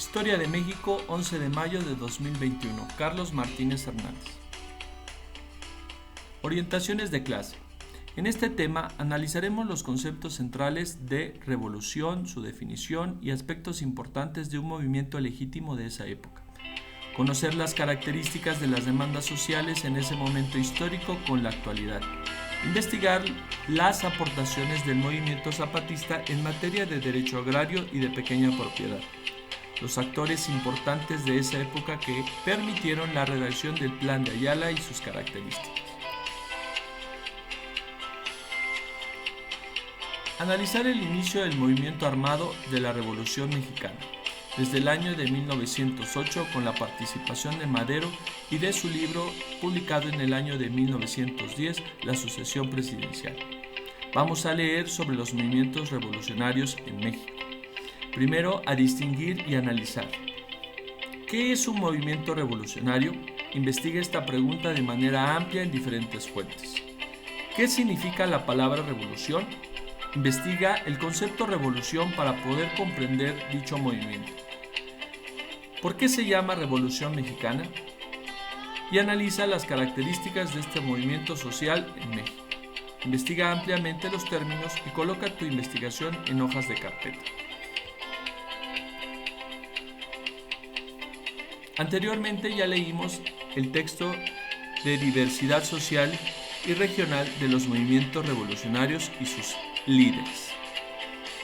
Historia de México, 11 de mayo de 2021. Carlos Martínez Hernández. Orientaciones de clase. En este tema analizaremos los conceptos centrales de revolución, su definición y aspectos importantes de un movimiento legítimo de esa época. Conocer las características de las demandas sociales en ese momento histórico con la actualidad. Investigar las aportaciones del movimiento zapatista en materia de derecho agrario y de pequeña propiedad. Los actores importantes de esa época que permitieron la redacción del Plan de Ayala y sus características. Analizar el inicio del movimiento armado de la Revolución Mexicana, desde el año de 1908 con la participación de Madero y de su libro publicado en el año de 1910, La sucesión presidencial. Vamos a leer sobre los movimientos revolucionarios en México. Primero, a distinguir y analizar. ¿Qué es un movimiento revolucionario? Investiga esta pregunta de manera amplia en diferentes fuentes. ¿Qué significa la palabra revolución? Investiga el concepto revolución para poder comprender dicho movimiento. ¿Por qué se llama Revolución Mexicana? Y analiza las características de este movimiento social en México. Investiga ampliamente los términos y coloca tu investigación en hojas de carpeta. Anteriormente ya leímos el texto de diversidad social y regional de los movimientos revolucionarios y sus líderes.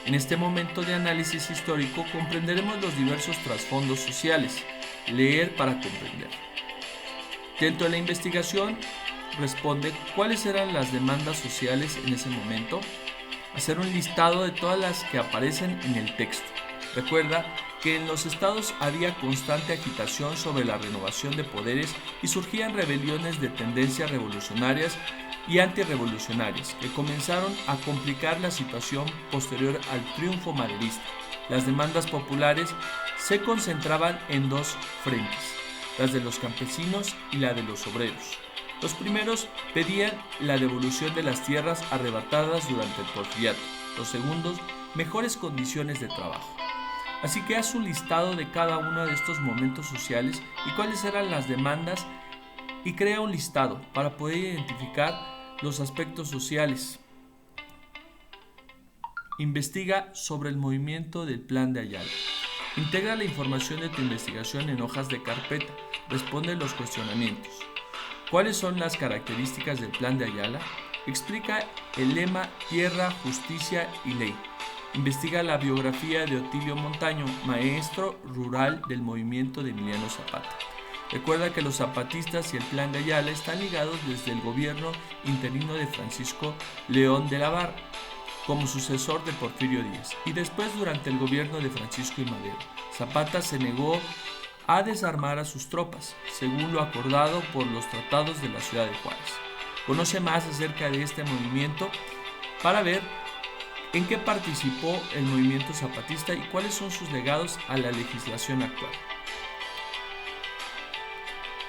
En este momento de análisis histórico comprenderemos los diversos trasfondos sociales. Leer para comprender. Dentro de la investigación responde cuáles eran las demandas sociales en ese momento. Hacer un listado de todas las que aparecen en el texto. Recuerda que en los estados había constante agitación sobre la renovación de poderes y surgían rebeliones de tendencias revolucionarias y antirrevolucionarias que comenzaron a complicar la situación posterior al triunfo maderista. Las demandas populares se concentraban en dos frentes, las de los campesinos y la de los obreros. Los primeros pedían la devolución de las tierras arrebatadas durante el porfiriato, los segundos, mejores condiciones de trabajo. Así que haz un listado de cada uno de estos momentos sociales y cuáles eran las demandas y crea un listado para poder identificar los aspectos sociales. Investiga sobre el movimiento del Plan de Ayala. Integra la información de tu investigación en hojas de carpeta. Responde los cuestionamientos. ¿Cuáles son las características del Plan de Ayala? Explica el lema Tierra, Justicia y Ley. Investiga la biografía de Otilio Montaño, maestro rural del movimiento de Emiliano Zapata. Recuerda que los zapatistas y el Plan de Ayala están ligados desde el gobierno interino de Francisco León de la Barra, como sucesor de Porfirio Díaz, y después durante el gobierno de Francisco I. Madero. Zapata se negó a desarmar a sus tropas, según lo acordado por los tratados de la ciudad de Juárez. Conoce más acerca de este movimiento para ver en qué participó el movimiento zapatista y cuáles son sus legados a la legislación actual.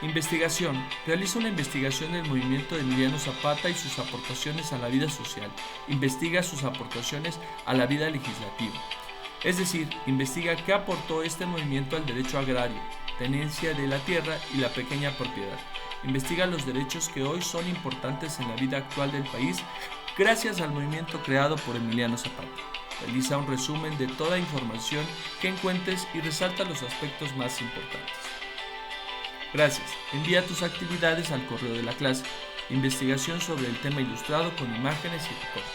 Investigación. Realiza una investigación del movimiento de Emiliano Zapata y sus aportaciones a la vida social. Investiga sus aportaciones a la vida legislativa. Es decir, investiga qué aportó este movimiento al derecho agrario, tenencia de la tierra y la pequeña propiedad. Investiga los derechos que hoy son importantes en la vida actual del país gracias al movimiento creado por Emiliano Zapata. Realiza un resumen de toda información que encuentres y resalta los aspectos más importantes. Gracias. Envía tus actividades al correo de la clase. Investigación sobre el tema ilustrado con imágenes y recortes.